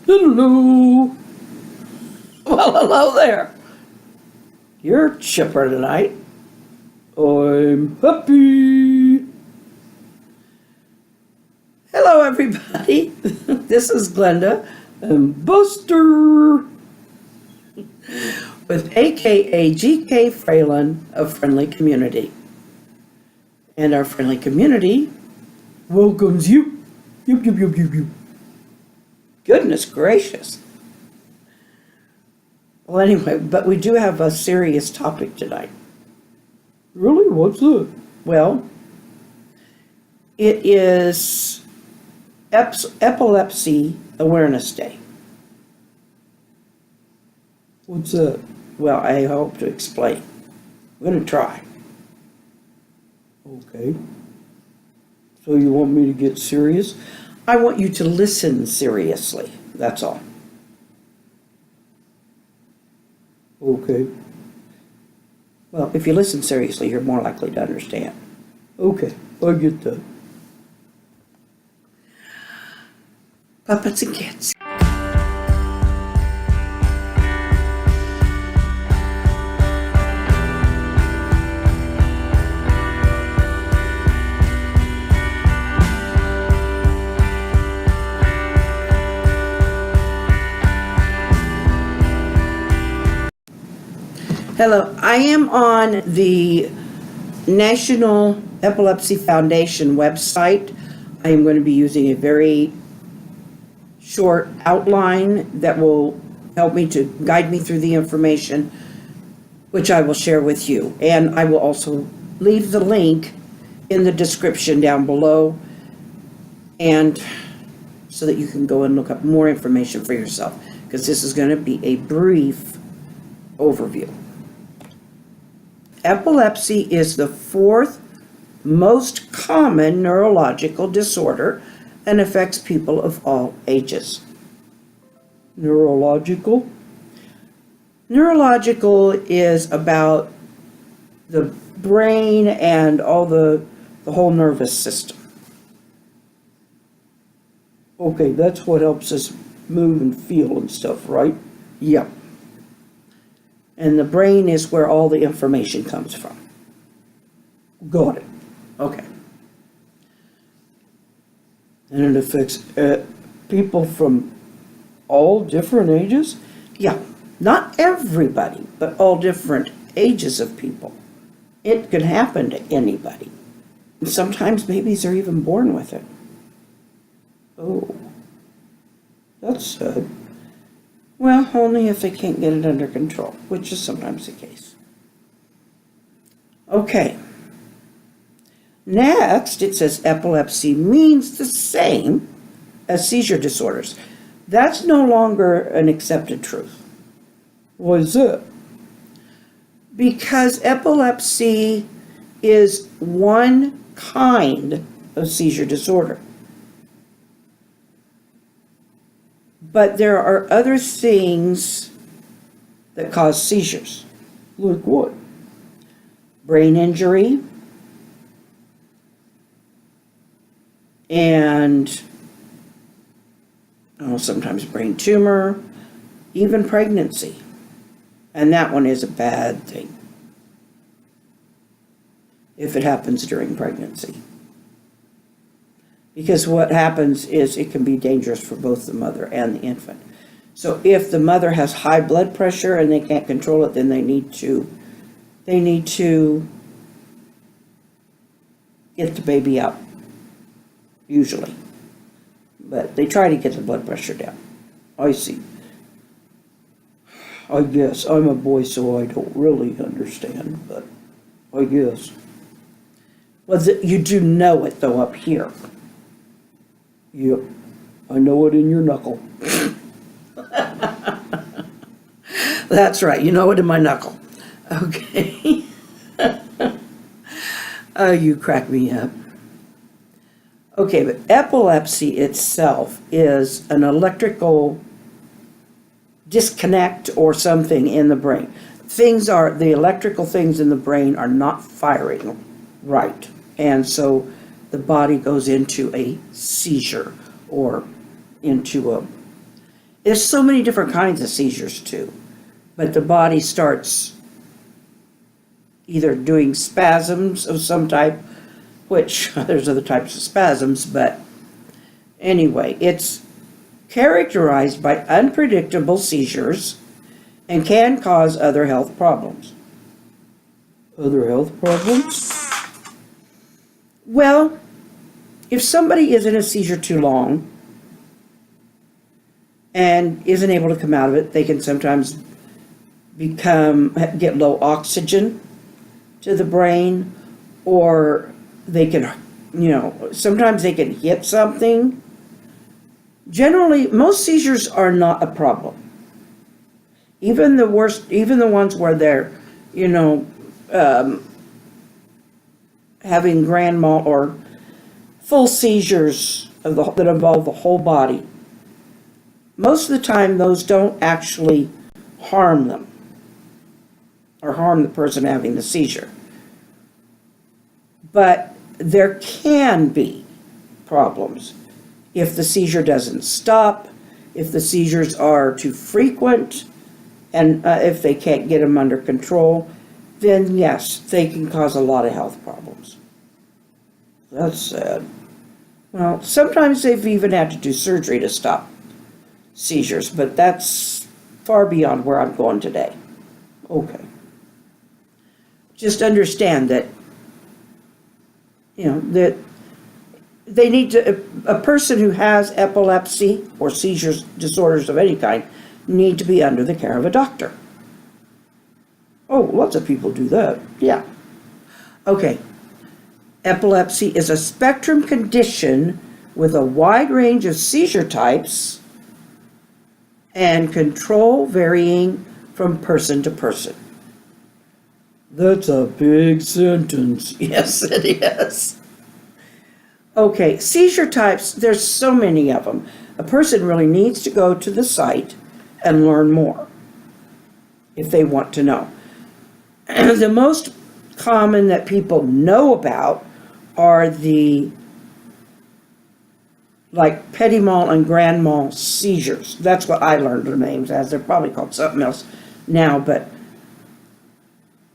Hello. Well, hello there. You're chipper tonight. I'm happy. Hello, everybody. This is Glenda and Buster with AKA GK Fralin of Friendly Community. And our friendly community welcomes you. You. Goodness gracious. Well, anyway, but we do have a serious topic tonight. Really? What's that? Well, it is Epilepsy Awareness Day. What's that? Well, I hope to explain. I'm going to try. Okay. So you want me to get serious? I want you to listen seriously. That's all. Okay. Well, if you listen seriously, you're more likely to understand. Okay, I get that. Puppets and kids. Hello, I am on the National Epilepsy Foundation website. I am going to be using a very short outline that will help me to guide me through the information, which I will share with you. And I will also leave the link in the description down below, and so that you can go and look up more information for yourself, because this is going to be a brief overview. Epilepsy is the fourth most common neurological disorder and affects people of all ages. Neurological? Neurological is about the brain and all the whole nervous system. Okay, that's what helps us move and feel and stuff, right? Yep. And the brain is where all the information comes from. Got it. Okay. And it affects people from all different ages? Yeah, not everybody, but all different ages of people. It can happen to anybody. And sometimes babies are even born with it. Oh, that's sad. Well, only if they can't get it under control, which is sometimes the case. Okay. Next, it says epilepsy means the same as seizure disorders. That's no longer an accepted truth. What is it? Because epilepsy is one kind of seizure disorder. But there are other things that cause seizures. Like what? Brain injury and sometimes brain tumor, even pregnancy. And that one is a bad thing if it happens during pregnancy. Because what happens is it can be dangerous for both the mother and the infant. So if the mother has high blood pressure and they can't control it, then they need to get the baby out, usually. But they try to get the blood pressure down. I see. I guess. I'm a boy, so I don't really understand, but I guess. Well, you do know it, though, up here. Yep, I know it in your knuckle. That's right, you know it in my knuckle. Okay. Oh, you crack me up. Okay, but epilepsy itself is an electrical disconnect or something in the brain. The electrical things in the brain are not firing right. And so the body goes into a seizure or into There's so many different kinds of seizures too, but the body starts either doing spasms of some type, which there's other types of spasms, but anyway, it's characterized by unpredictable seizures and can cause other health problems. Other health problems? Well, if somebody is in a seizure too long and isn't able to come out of it, they can sometimes get low oxygen to the brain, or they can, sometimes they can hit something. Generally, most seizures are not a problem. Even the ones where they're, having grand mal or full seizures that involve the whole body. Most of the time, those don't actually harm them or harm the person having the seizure. But there can be problems if the seizure doesn't stop, if the seizures are too frequent, and if they can't get them under control, then yes, they can cause a lot of health problems. That's sad. Well, sometimes they've even had to do surgery to stop seizures, but that's far beyond where I'm going today. Okay. Just understand that, that they need to, a person who has epilepsy or seizures, disorders of any kind, need to be under the care of a doctor. Oh, lots of people do that. Yeah. Okay. Epilepsy is a spectrum condition with a wide range of seizure types and control varying from person to person. That's a big sentence. Yes, it is. Okay, seizure types, there's so many of them. A person really needs to go to the site and learn more if they want to know. The most common that people know about are the petit mal and grand mal seizures. That's what I learned the names as. They're probably called something else now, but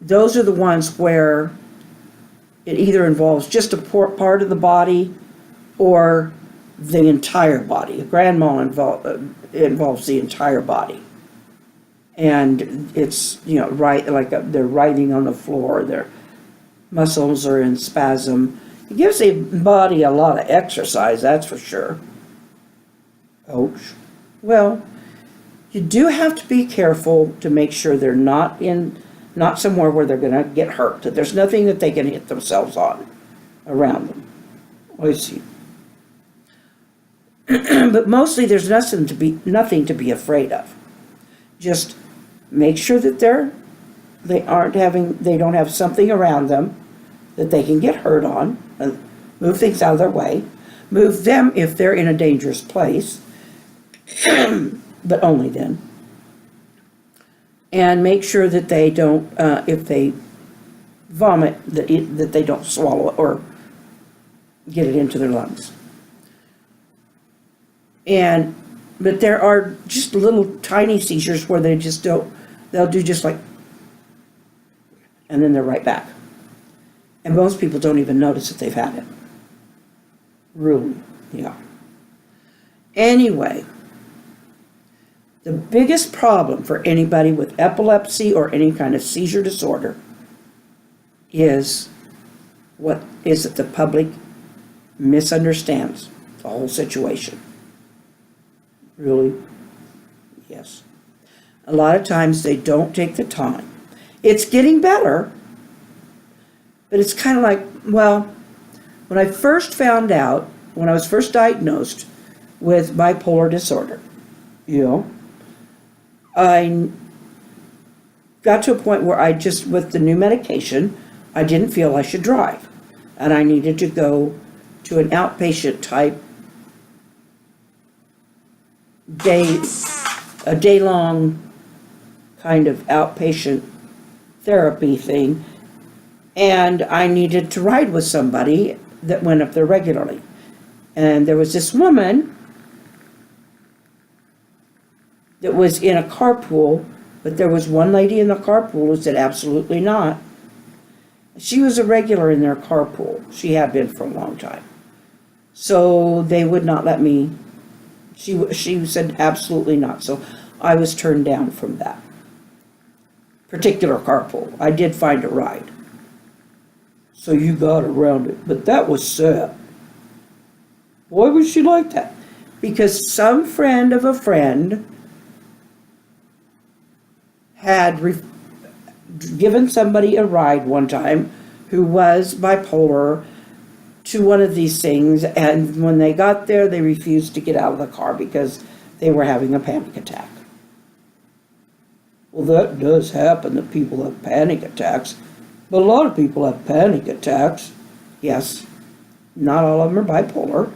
those are the ones where it either involves just a part of the body or the entire body. A grand mal involves the entire body. And it's, they're writhing on the floor, their muscles are in spasm. It gives the body a lot of exercise, that's for sure. Ouch. Well, you do have to be careful to make sure they're not somewhere where they're going to get hurt, that there's nothing that they can hit themselves on around them. I see. But mostly there's nothing to be afraid of. Just make sure that they don't have something around them that they can get hurt on. Move things out of their way. Move them if they're in a dangerous place, but only then. And make sure that they don't, if they vomit, that they don't swallow it or get it into their lungs. But there are just little tiny seizures where they'll do just like, and then they're right back. And most people don't even notice that they've had it. Really, yeah. Anyway, the biggest problem for anybody with epilepsy or any kind of seizure disorder is that the public misunderstands the whole situation. Really? Yes. A lot of times they don't take the time. It's getting better, but it's kind of like, well, when I was first diagnosed with bipolar disorder, I got to a point where with the new medication, I didn't feel I should drive. And I needed to go to an outpatient type a day-long kind of outpatient therapy thing. And I needed to ride with somebody that went up there regularly. And there was this woman that was in a carpool, but there was one lady in the carpool who said absolutely not. She was a regular in their carpool. She had been for a long time. So they would not let me. She said absolutely not. So I was turned down from that particular carpool. I did find a ride. So you got around it. But that was sad. Why was she like that? Because some friend of a friend had given somebody a ride one time who was bipolar to one of these things, and when they got there, they refused to get out of the car because they were having a panic attack. Well, that does happen, that people have panic attacks, but a lot of people have panic attacks. Yes, not all of them are bipolar.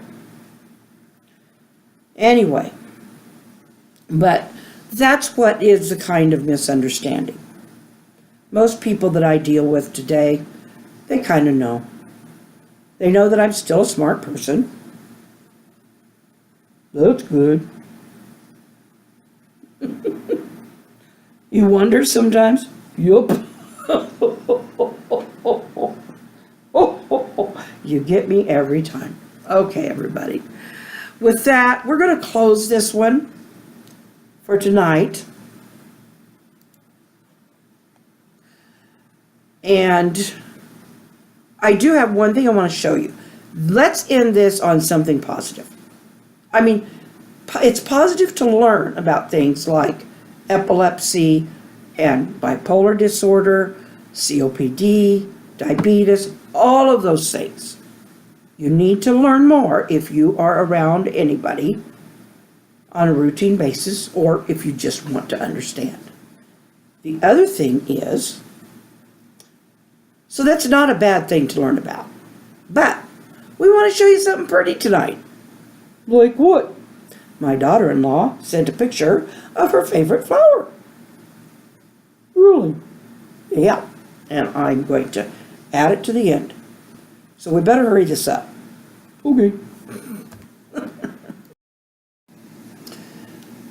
Anyway, but that's what is the kind of misunderstanding. Most people that I deal with today, they kind of know. They know that I'm still a smart person. That's good. You wonder sometimes? Yup. You get me every time. Okay, everybody. With that, we're going to close this one for tonight. And I do have one thing I want to show you. Let's end this on something positive. I mean, it's positive to learn about things like epilepsy and bipolar disorder, COPD, diabetes, all of those things. You need to learn more if you are around anybody on a routine basis, or if you just want to understand. The other thing is, so that's not a bad thing to learn about. But we want to show you something pretty tonight. Like what? My daughter-in-law sent a picture of her favorite flower. Really? Yeah. And I'm going to add it to the end. So we better hurry this up. Okay.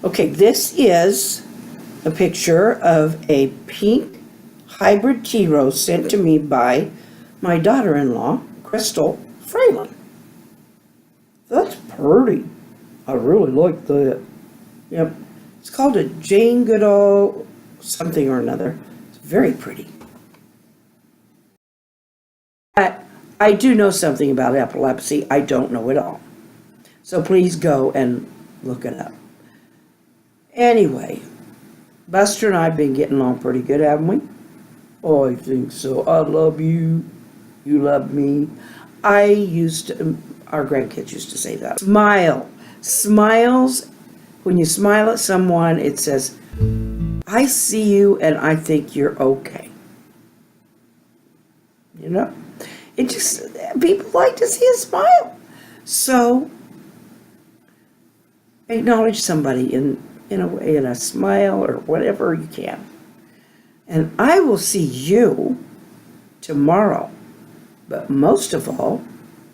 Okay, this is a picture of a pink hybrid tea rose sent to me by my daughter-in-law, Crystal Fralin. That's pretty. I really like that. Yep. It's called a Jane Goodall something or another. It's very pretty. But I do know something about epilepsy. I don't know it all. So please go and look it up. Anyway, Buster and I have been getting along pretty good, haven't we? Oh, I think so. I love you. You love me. Our grandkids used to say that. Smile. Smiles. When you smile at someone, it says, I see you and I think you're okay. You know? It just, people like to see a smile. So, acknowledge somebody in a way, in a smile or whatever you can. And I will see you tomorrow. But most of all,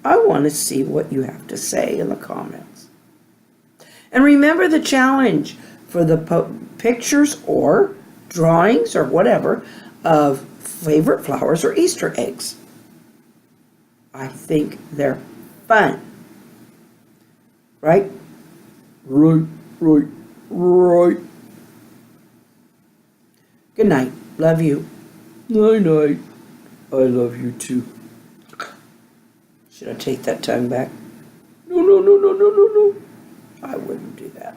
I want to see what you have to say in the comments. And remember the challenge for the pictures or drawings or whatever of favorite flowers or Easter eggs. I think they're fun. Right? Right. Good night. Love you. Night. I love you too. Should I take that tongue back? No. I wouldn't do that.